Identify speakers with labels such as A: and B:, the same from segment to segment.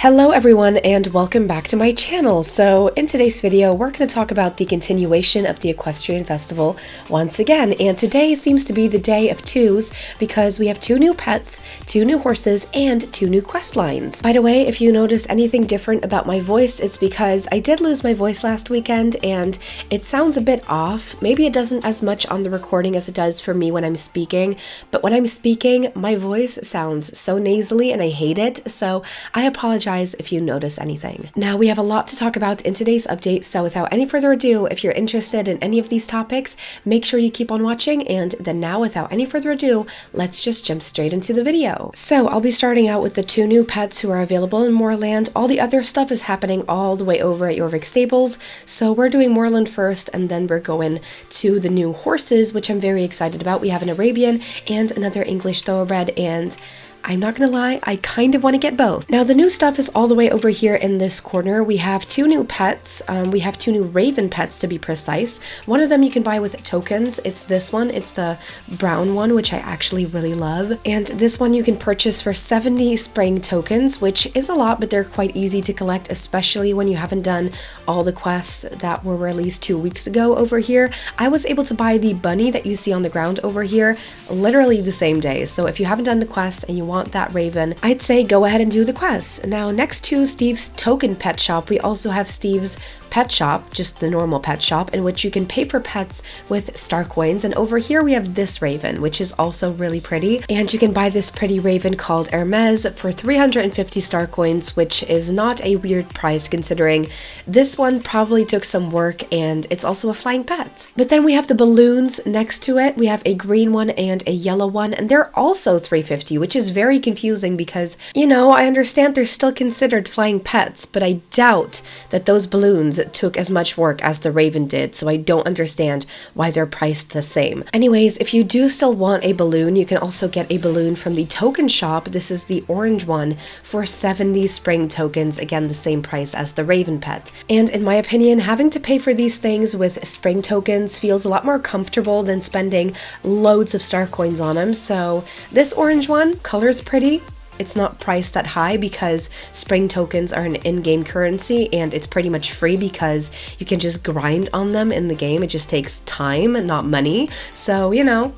A: Hello everyone and welcome back to my channel. So in today's video we're going to talk about the continuation of the Equestrian Festival once again, and today seems to be the day of twos because we have two new pets, two new horses, and two new quest lines. By the way, if you notice anything different about my voice, it's because I did lose my voice last weekend and it sounds a bit off. Maybe it doesn't as much on the recording as it does for me when I'm speaking, but when I'm speaking my voice sounds so nasally and I hate it, so I apologize if you notice anything. Now we have a lot to talk about in today's update, so without any further ado, if you're interested in any of these topics, make sure you keep on watching, and then now without any further ado, let's just jump straight into the video. So I'll be starting out with the two new pets who are available in Moorland. All the other stuff is happening all the way over at Jorvik Stables, so we're doing Moorland first and then we're going to the new horses, which I'm very excited about. We have an Arabian and another English Thoroughbred, and I'm not gonna lie, I kind of want to get both. Now the new stuff is all the way over here in this corner. We have two new pets. We have two new raven pets to be precise. One of them you can buy with tokens. It's this one. It's the brown one, which I actually really love. And this one you can purchase for 70 spring tokens, which is a lot, but they're quite easy to collect, especially when you haven't done all the quests that were released 2 weeks ago over here. I was able to buy the bunny that you see on the ground over here literally the same day. So if you haven't done the quest and you want that raven, I'd say go ahead and do the quest. Now next to Steve's token pet shop, we also have Steve's pet shop, just the normal pet shop, in which you can pay for pets with star coins. And over here we have this raven, which is also really pretty, and you can buy this pretty raven called Hermes for 350 star coins, which is not a weird price considering this one probably took some work and it's also a flying pet. But then we have the balloons next to it. We have a green one and a yellow one, and they're also 350, which is very confusing because, you know, I understand they're still considered flying pets, but I doubt that those balloons took as much work as the raven did, so I don't understand why they're priced the same. Anyways, if you do still want a balloon, you can also get a balloon from the token shop. This is the orange one for 70 spring tokens, again the same price as the raven pet. And in my opinion, having to pay for these things with spring tokens feels a lot more comfortable than spending loads of star coins on them. So this orange one, color's pretty. It's not priced that high because spring tokens are an in-game currency and it's pretty much free because you can just grind on them in the game. It just takes time, not money. So, you know,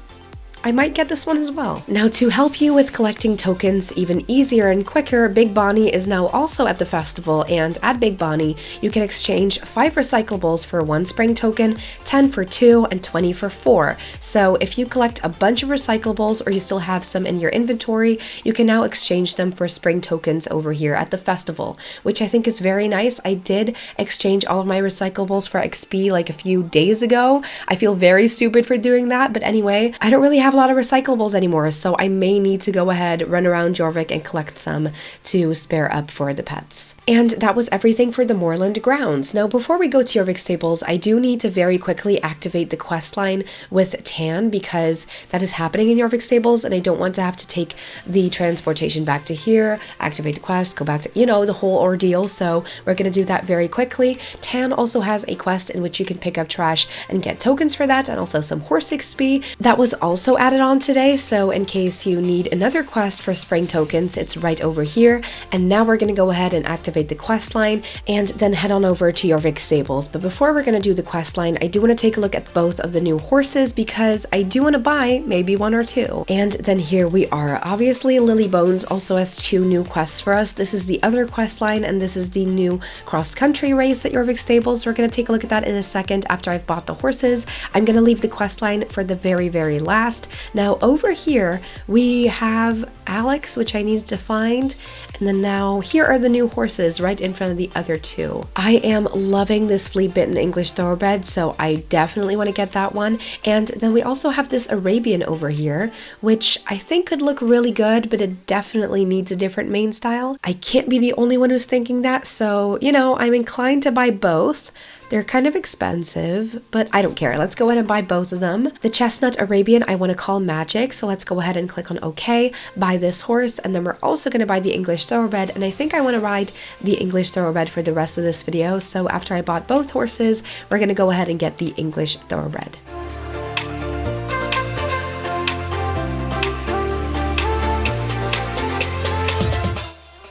A: I might get this one as well. Now to help you with collecting tokens even easier and quicker, Big Bonnie is now also at the festival, and at Big Bonnie you can exchange 5 recyclables for 1 spring token, 10 for 2, and 20 for 4. So if you collect a bunch of recyclables or you still have some in your inventory, you can now exchange them for spring tokens over here at the festival, which I think is very nice. I did exchange all of my recyclables for XP like a few days ago. I feel very stupid for doing that, but anyway, I don't really have a lot of recyclables anymore, so I may need to go ahead, run around Jorvik and collect some to spare up for the pets. And that was everything for the Moorland grounds. Now before we go to Jorvik Stables, I do need to very quickly activate the quest line with Tan because that is happening in Jorvik Stables and I don't want to have to take the transportation back to here, activate the quest, go back to, you know, the whole ordeal. So we're going to do that very quickly. Tan also has a quest in which you can pick up trash and get tokens for that, and also some horse XP. That was also added on today, so in case you need another quest for spring tokens, it's right over here. And now we're going to go ahead and activate the quest line and then head on over to Jorvik Stables. But before we're going to do the quest line, I do want to take a look at both of the new horses because I do want to buy maybe 1 or 2. And then here we are. Obviously Lily Bones also has 2 new quests for us. This is the other quest line and this is the new cross-country race at Jorvik Stables. We're going to take a look at that in a second after I've bought the horses. I'm going to leave the quest line for the very last. Now over here we have Alex, which I needed to find, and then now here are the new horses right in front of the other 2. I am loving this flea-bitten English Thoroughbred, so I definitely want to get that one. And then we also have this Arabian over here, which I think could look really good, but it definitely needs a different mane style. I can't be the only one who's thinking that, so, you know, I'm inclined to buy both. They're kind of expensive, but I don't care. Let's go ahead and buy both of them. The chestnut Arabian I want to call Magic, so let's go ahead and click on OK, buy this horse, and then we're also going to buy the English Thoroughbred, and I think I want to ride the English Thoroughbred for the rest of this video, so after I bought both horses, we're going to go ahead and get the English Thoroughbred.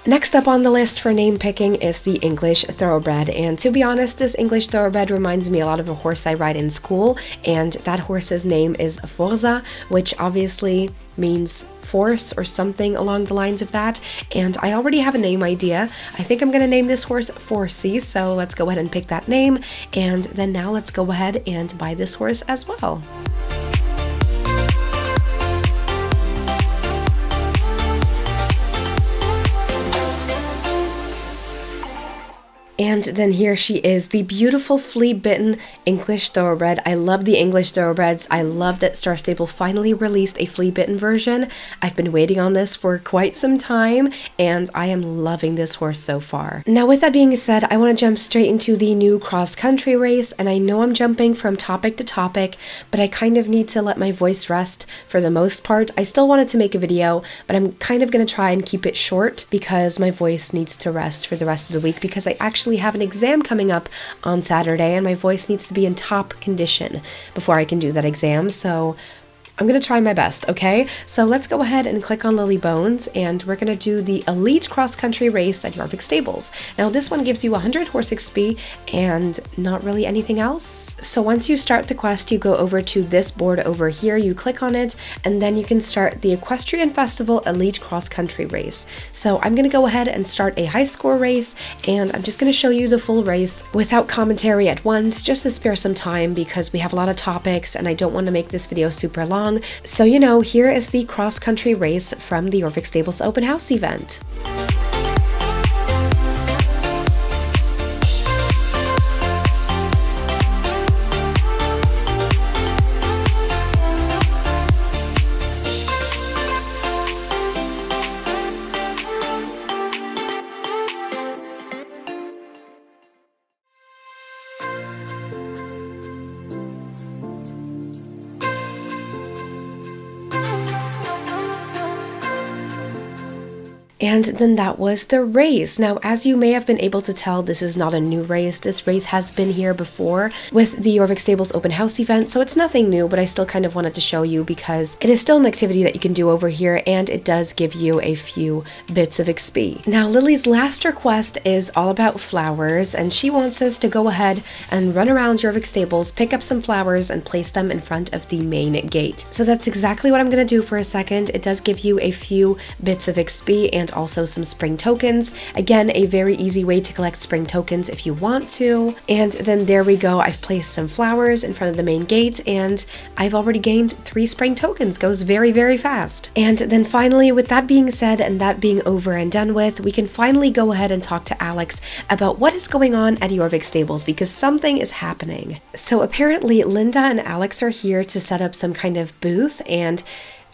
A: Next up on the list for name picking is the English Thoroughbred, and to be honest, this English Thoroughbred reminds me a lot of a horse I ride in school, and that horse's name is Forza, which obviously means force or something along the lines of that, and I already have a name idea. I think I'm going to name this horse Forcey, so let's go ahead and pick that name, and then now let's go ahead and buy this horse as well. And then here she is, the beautiful flea-bitten English Thoroughbred. I love the English Thoroughbreds. I love that Star Stable finally released a flea-bitten version. I've been waiting on this for quite some time, and I am loving this horse so far. Now, with that being said, I want to jump straight into the new cross-country race, and I know I'm jumping from topic to topic, but I kind of need to let my voice rest for the most part. I still wanted to make a video, but I'm kind of going to try and keep it short because my voice needs to rest for the rest of the week, because I actually have an exam coming up on Saturday and my voice needs to be in top condition before I can do that exam, so I'm going to try my best, okay? So let's go ahead and click on Lily Bones, and we're going to do the Elite Cross Country Race at Jorvik Stables. Now, this one gives you 100 horse XP and not really anything else. So once you start the quest, you go over to this board over here, you click on it, and then you can start the Equestrian Festival Elite Cross Country Race. So I'm going to go ahead and start a high score race, and I'm just going to show you the full race without commentary at once, just to spare some time because we have a lot of topics and I don't want to make this video super long. So, here is the cross-country race from the Jorvik Stables Open House event. And then that was the race. Now, as you may have been able to tell, this is not a new race. This race has been here before with the Jorvik Stables Open House event, so it's nothing new, but I still kind of wanted to show you because it is still an activity that you can do over here, and it does give you a few bits of XP. Now, Lily's last request is all about flowers, and she wants us to go ahead and run around Jorvik Stables, pick up some flowers, and place them in front of the main gate. So that's exactly what I'm going to do for a second. It does give you a few bits of XP and also some spring tokens. Again, a very easy way to collect spring tokens if you want to. And then there we go. I've placed some flowers in front of the main gate and I've already gained 3 spring tokens. Goes very, very fast. And then finally, with that being said and that being over and done with, we can finally go ahead and talk to Alex about what is going on at Jorvik Stables because something is happening. So apparently Linda and Alex are here to set up some kind of booth, and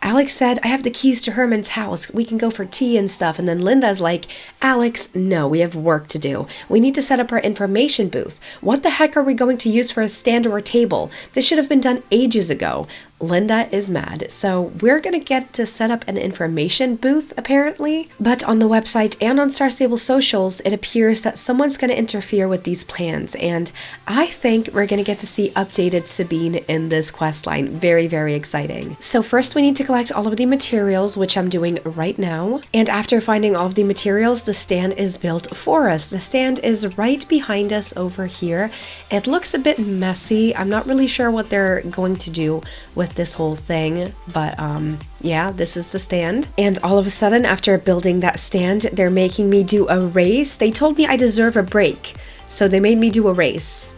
A: Alex said, I have the keys to Herman's house. We can go for tea and stuff. And then Linda's like, Alex, no, we have work to do. We need to set up our information booth. What the heck are we going to use for a stand or a table? This should have been done ages ago. Linda is mad, so we're gonna get to set up an information booth apparently, but on the website and on Star Stable socials it appears that someone's gonna interfere with these plans, and I think we're gonna get to see updated Sabine in this quest line. Very, very exciting. So first we need to collect all of the materials, which I'm doing right now, and after finding all of the materials, the stand is built for us. The stand is right behind us over here. It looks a bit messy. I'm not really sure what they're going to do with this whole thing, but yeah, this is the stand. And all of a sudden, after building that stand, they're making me do a race. They told me I deserve a break, so they made me do a race.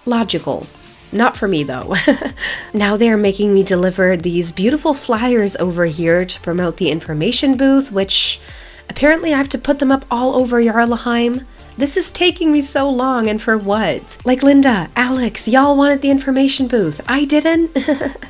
A: Logical. Not for me though. Now they're making me deliver these beautiful flyers over here to promote the information booth, which apparently I have to put them up all over Jarlaheim. This is taking me so long, and for what? Like Linda, Alex, y'all wanted the information booth. I didn't.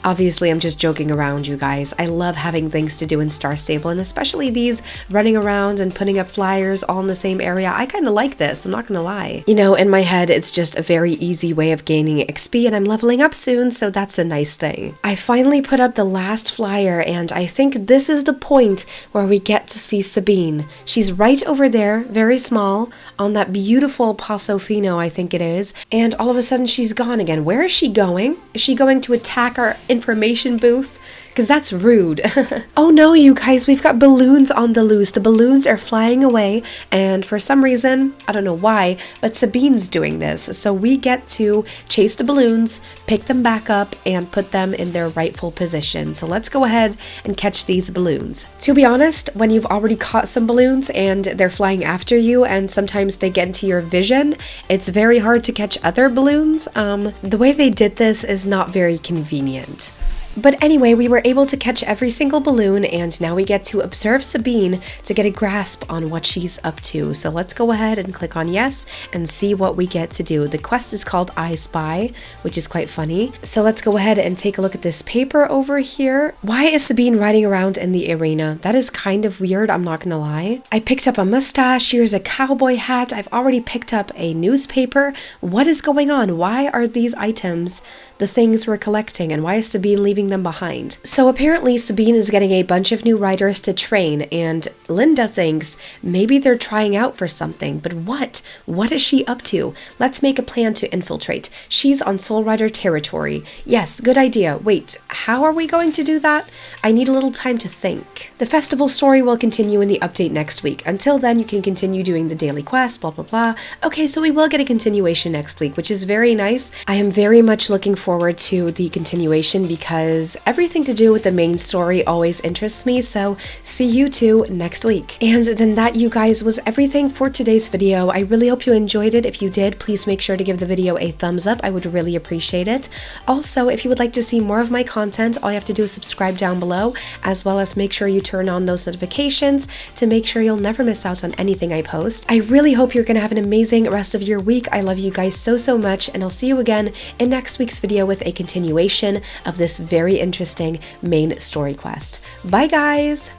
A: Obviously, I'm just joking around, you guys. I love having things to do in Star Stable, and especially these running around and putting up flyers all in the same area. I kind of like this, I'm not gonna lie. You know, in my head, it's just a very easy way of gaining XP, and I'm leveling up soon, so that's a nice thing. I finally put up the last flyer, and I think this is the point where we get to see Sabine. She's right over there, very small, on that beautiful Paso Fino, I think it is, and all of a sudden she's gone again. Where is she going? Is she going to attack our information booth? Because that's rude. Oh no, you guys, we've got balloons on the loose. The balloons are flying away, and for some reason, I don't know why, but Sabine's doing this. So we get to chase the balloons, pick them back up, and put them in their rightful position. So let's go ahead and catch these balloons. To be honest, when you've already caught some balloons and they're flying after you, and sometimes they get into your vision, it's very hard to catch other balloons. The way they did this is not very convenient. But anyway, we were able to catch every single balloon, and now we get to observe Sabine to get a grasp on what she's up to. So let's go ahead and click on yes and see what we get to do. The quest is called I Spy, which is quite funny. So let's go ahead and take a look at this paper over here. Why is Sabine riding around in the arena? That is kind of weird, I'm not gonna lie. I picked up a mustache, here's a cowboy hat, I've already picked up a newspaper. What is going on? Why are these items the things we're collecting, and why is Sabine leaving them behind? So apparently Sabine is getting a bunch of new riders to train, and Linda thinks maybe they're trying out for something, but what? What is she up to? Let's make a plan to infiltrate. She's on Soul Rider territory. Yes, good idea. Wait, how are we going to do that? I need a little time to think. The festival story will continue in the update next week. Until then, you can continue doing the daily quest, blah, blah, blah. Okay, so we will get a continuation next week, which is very nice. I am very much looking forward to the continuation because everything to do with the main story always interests me, so see you two next week. And then that, you guys, was everything for today's video. I really hope you enjoyed it. If you did, please make sure to give the video a thumbs up. I would really appreciate it. Also, if you would like to see more of my content, all you have to do is subscribe down below, as well as make sure you turn on those notifications to make sure you'll never miss out on anything I post. I really hope you're gonna have an amazing rest of your week. I love you guys so, so much, and I'll see you again in next week's video with a continuation of this very interesting main story quest. Bye, guys!